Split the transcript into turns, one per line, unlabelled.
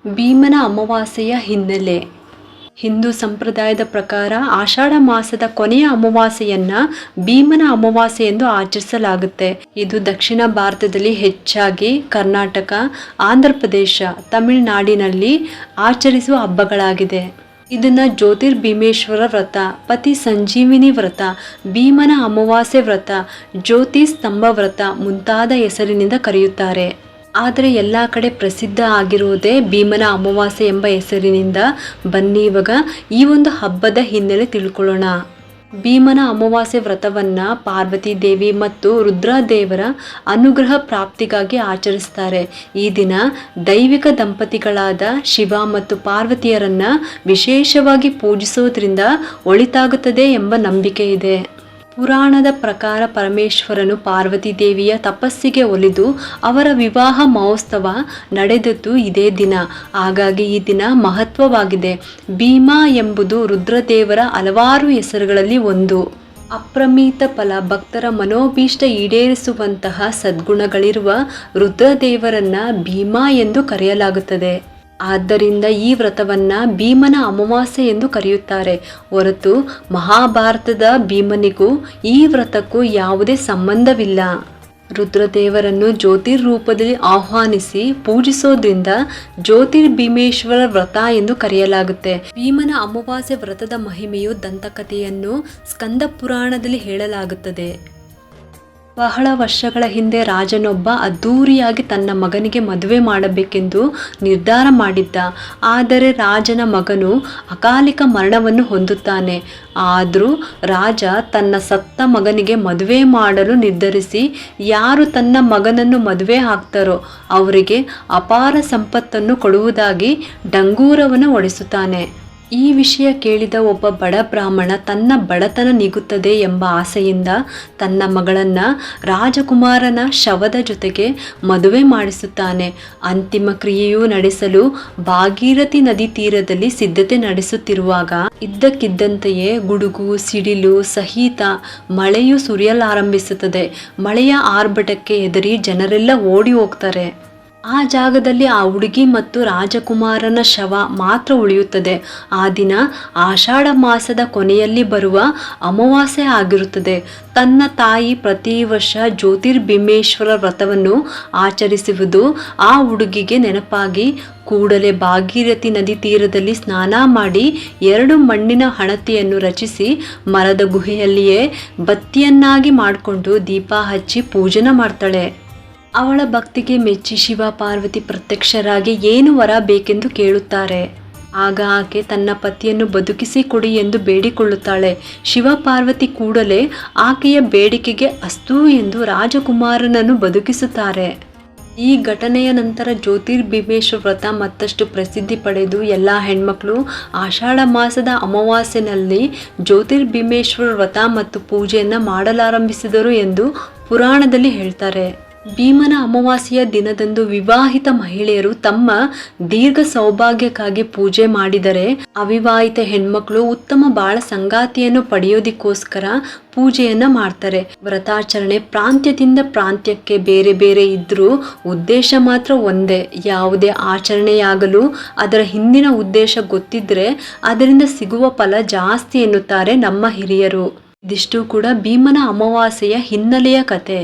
ಭೀಮನ ಅಮಾವಾಸ್ಯೆಯ ಹಿನ್ನೆಲೆ. ಹಿಂದೂ ಸಂಪ್ರದಾಯದ ಪ್ರಕಾರ ಆಷಾಢ ಮಾಸದ ಕೊನೆಯ ಅಮಾವಾಸ್ಯೆಯನ್ನ ಭೀಮನ ಅಮಾವಾಸ್ಯೆ ಎಂದು ಆಚರಿಸಲಾಗುತ್ತೆ. ಇದು ದಕ್ಷಿಣ ಭಾರತದಲ್ಲಿ ಹೆಚ್ಚಾಗಿ ಕರ್ನಾಟಕ, ಆಂಧ್ರ ಪ್ರದೇಶ, ತಮಿಳುನಾಡಿನಲ್ಲಿ ಆಚರಿಸುವ ಹಬ್ಬಗಳಾಗಿದೆ. ಇದನ್ನ ಜ್ಯೋತಿರ್ಭೀಮೇಶ್ವರ ವ್ರತ, ಪತಿ ಸಂಜೀವಿನಿ ವ್ರತ, ಭೀಮನ ಅಮಾವಾಸ್ಯೆ ವ್ರತ, ಜ್ಯೋತಿ ಸ್ತಂಭ ವ್ರತ ಮುಂತಾದ ಹೆಸರಿನಿಂದ ಕರೆಯುತ್ತಾರೆ. ಆದರೆ ಎಲ್ಲ ಕಡೆ ಪ್ರಸಿದ್ಧ ಆಗಿರುವುದೇ ಭೀಮನ ಅಮಾವಾಸ್ಯೆ ಎಂಬ ಹೆಸರಿನಿಂದ. ಬನ್ನಿ ಇವಾಗ ಈ ಒಂದು ಹಬ್ಬದ ಹಿನ್ನೆಲೆ ತಿಳ್ಕೊಳ್ಳೋಣ. ಭೀಮನ ಅಮಾವಾಸ್ಯೆ ವ್ರತವನ್ನ ಪಾರ್ವತಿ ದೇವಿ ಮತ್ತು ರುದ್ರದೇವರ ಅನುಗ್ರಹ ಪ್ರಾಪ್ತಿಗಾಗಿ ಆಚರಿಸ್ತಾರೆ. ಈ ದಿನ ದೈವಿಕ ದಂಪತಿಗಳಾದ ಶಿವ ಮತ್ತು ಪಾರ್ವತಿಯರನ್ನ ವಿಶೇಷವಾಗಿ ಪೂಜಿಸೋದ್ರಿಂದ ಒಳಿತಾಗುತ್ತದೆ ಎಂಬ ನಂಬಿಕೆ ಇದೆ. ಪುರಾಣದ ಪ್ರಕಾರ ಪರಮೇಶ್ವರನು ಪಾರ್ವತಿ ದೇವಿಯ ತಪಸ್ಸಿಗೆ ಒಲಿದು ಅವರ ವಿವಾಹ ಮಹೋತ್ಸವ ನಡೆದದ್ದು ಇದೇ ದಿನ. ಹಾಗಾಗಿ ಈ ದಿನ ಮಹತ್ವವಾಗಿದೆ. ಭೀಮ ಎಂಬುದು ರುದ್ರದೇವರ ಹಲವಾರು ಹೆಸರುಗಳಲ್ಲಿ ಒಂದು. ಅಪ್ರಮಿತ ಫಲ, ಭಕ್ತರ ಮನೋಭೀಷ್ಟ ಈಡೇರಿಸುವಂತಹ ಸದ್ಗುಣಗಳಿರುವ ರುದ್ರದೇವರನ್ನ ಭೀಮ ಎಂದು ಕರೆಯಲಾಗುತ್ತದೆ. ಆದ್ದರಿಂದ ಈ ವ್ರತವನ್ನ ಭೀಮನ ಅಮಾವಾಸ್ಯೆ ಎಂದು ಕರೆಯುತ್ತಾರೆ ಹೊರತು ಮಹಾಭಾರತದ ಭೀಮನಿಗೂ ಈ ವ್ರತಕ್ಕೂ ಯಾವುದೇ ಸಂಬಂಧವಿಲ್ಲ. ರುದ್ರದೇವರನ್ನು ಜ್ಯೋತಿರ್ರೂಪದಲ್ಲಿ ಆಹ್ವಾನಿಸಿ ಪೂಜಿಸೋದ್ರಿಂದ ಜ್ಯೋತಿರ್ಭೀಮೇಶ್ವರ ವ್ರತ ಎಂದು ಕರೆಯಲಾಗುತ್ತೆ. ಭೀಮನ ಅಮಾವಾಸ್ಯೆ ವ್ರತದ ಮಹಿಮೆಯು ದಂತಕಥೆಯನ್ನು ಸ್ಕಂದ ಪುರಾಣದಲ್ಲಿ ಹೇಳಲಾಗುತ್ತದೆ. ಬಹಳ ವರ್ಷಗಳ ಹಿಂದೆ ರಾಜನೊಬ್ಬ ಅದ್ಧೂರಿಯಾಗಿ ತನ್ನ ಮಗನಿಗೆ ಮದುವೆ ಮಾಡಬೇಕೆಂದು ನಿರ್ಧಾರ ಮಾಡಿದ್ದ. ಆದರೆ ರಾಜನ ಮಗನು ಅಕಾಲಿಕ ಮರಣವನ್ನು ಹೊಂದುತ್ತಾನೆ. ಆದರೂ ರಾಜ ತನ್ನ ಸತ್ತ ಮಗನಿಗೆ ಮದುವೆ ಮಾಡಲು ನಿರ್ಧರಿಸಿ ಯಾರು ತನ್ನ ಮಗನನ್ನು ಮದುವೆ ಆಗ್ತಾರೋ ಅವರಿಗೆ ಅಪಾರ ಸಂಪತ್ತನ್ನು ಕೊಡುವುದಾಗಿ ಡಂಗೂರವನ್ನು ಹೊಡೆಸುತ್ತಾನೆ. ಈ ವಿಷಯ ಕೇಳಿದ ಒಬ್ಬ ಬಡ ಬ್ರಾಹ್ಮಣ ತನ್ನ ಬಡತನ ನೀಗುತ್ತದೆ ಎಂಬ ಆಸೆಯಿಂದ ತನ್ನ ಮಗಳನ್ನ ರಾಜಕುಮಾರನ ಶವದ ಜೊತೆಗೆ ಮದುವೆ ಮಾಡಿಸುತ್ತಾನೆ. ಅಂತಿಮ ಕ್ರಿಯೆಯು ನಡೆಸಲು ಭಾಗೀರಥಿ ನದಿ ತೀರದಲ್ಲಿ ಸಿದ್ಧತೆ ನಡೆಸುತ್ತಿರುವಾಗ ಇದ್ದಕ್ಕಿದ್ದಂತೆಯೇ ಗುಡುಗು ಸಿಡಿಲು ಸಹಿತ ಮಳೆಯು ಸುರಿಯಲಾರಂಭಿಸುತ್ತದೆ. ಮಳೆಯ ಆರ್ಭಟಕ್ಕೆ ಹೆದರಿ ಜನರೆಲ್ಲ ಓಡಿ ಹೋಗ್ತಾರೆ. ಆ ಜಾಗದಲ್ಲಿ ಆ ಹುಡುಗಿ ಮತ್ತು ರಾಜಕುಮಾರನ ಶವ ಮಾತ್ರ ಉಳಿಯುತ್ತದೆ. ಆ ದಿನ ಆಷಾಢ ಮಾಸದ ಕೊನೆಯಲ್ಲಿ ಬರುವ ಅಮಾವಾಸ್ಯೆ ಆಗಿರುತ್ತದೆ. ತನ್ನ ತಾಯಿ ಪ್ರತಿ ವರ್ಷ ಜ್ಯೋತಿರ್ಭೀಮೇಶ್ವರ ವ್ರತವನ್ನು ಆಚರಿಸುವುದು ಆ ಹುಡುಗಿಗೆ ನೆನಪಾಗಿ ಕೂಡಲೇ ಭಾಗೀರಥಿ ನದಿ ತೀರದಲ್ಲಿ ಸ್ನಾನ ಮಾಡಿ 2 ಮಣ್ಣಿನ ಹಣತೆಯನ್ನು ರಚಿಸಿ ಮರದ ಗುಹೆಯಲ್ಲಿಯೇ ಬತ್ತಿಯನ್ನಾಗಿ ಮಾಡಿಕೊಂಡು ದೀಪ ಹಚ್ಚಿ ಪೂಜನ ಮಾಡ್ತಾಳೆ. ಅವಳ ಭಕ್ತಿಗೆ ಮೆಚ್ಚಿ ಶಿವ ಪಾರ್ವತಿ ಪ್ರತ್ಯಕ್ಷರಾಗಿ ಏನು ವರ ಬೇಕೆಂದು ಕೇಳುತ್ತಾರೆ. ಆಗ ಆಕೆ ತನ್ನ ಪತಿಯನ್ನು ಬದುಕಿಸಿ ಕೊಡಿ ಎಂದು ಬೇಡಿಕೊಳ್ಳುತ್ತಾಳೆ. ಶಿವ ಪಾರ್ವತಿ ಕೂಡಲೇ ಆಕೆಯ ಬೇಡಿಕೆಗೆ ಅಸ್ತು ಎಂದು ರಾಜಕುಮಾರನನ್ನು ಬದುಕಿಸುತ್ತಾರೆ. ಈ ಘಟನೆಯ ನಂತರ ಜ್ಯೋತಿರ್ಭೀಮೇಶ್ವರ ವ್ರತ ಮತ್ತಷ್ಟು ಪ್ರಸಿದ್ಧಿ ಪಡೆದು ಎಲ್ಲ ಹೆಣ್ಮಕ್ಳು ಆಷಾಢ ಮಾಸದ ಅಮಾವಾಸ್ಯೆನಲ್ಲಿ ಜ್ಯೋತಿರ್ಭೀಮೇಶ್ವರ ವ್ರತ ಮತ್ತು ಪೂಜೆಯನ್ನು ಮಾಡಲಾರಂಭಿಸಿದರು ಎಂದು ಪುರಾಣದಲ್ಲಿ ಹೇಳ್ತಾರೆ. ಭೀಮನ ಅಮಾವಾಸ್ಯೆಯ ದಿನದಂದು ವಿವಾಹಿತ ಮಹಿಳೆಯರು ತಮ್ಮ ದೀರ್ಘ ಸೌಭಾಗ್ಯಕ್ಕಾಗಿ ಪೂಜೆ ಮಾಡಿದರೆ, ಅವಿವಾಹಿತ ಹೆಣ್ಮಕ್ಳು ಉತ್ತಮ ಬಾಳ ಸಂಗಾತಿಯನ್ನು ಪಡೆಯೋದಕ್ಕೋಸ್ಕರ ಪೂಜೆಯನ್ನ ಮಾಡ್ತಾರೆ. ವ್ರತಾಚರಣೆ ಪ್ರಾಂತ್ಯದಿಂದ ಪ್ರಾಂತ್ಯಕ್ಕೆ ಬೇರೆ ಬೇರೆ ಇದ್ರೂ ಉದ್ದೇಶ ಮಾತ್ರ ಒಂದೇ. ಯಾವುದೇ ಆಚರಣೆಯಾಗಲು ಅದರ ಹಿಂದಿನ ಉದ್ದೇಶ ಗೊತ್ತಿದ್ರೆ ಅದರಿಂದ ಸಿಗುವ ಫಲ ಜಾಸ್ತಿ ಎನ್ನುತ್ತಾರೆ ನಮ್ಮ ಹಿರಿಯರು. ಇದಿಷ್ಟು ಕೂಡ ಭೀಮನ ಅಮಾವಾಸ್ಯೆಯ ಹಿನ್ನೆಲೆಯ ಕತೆ.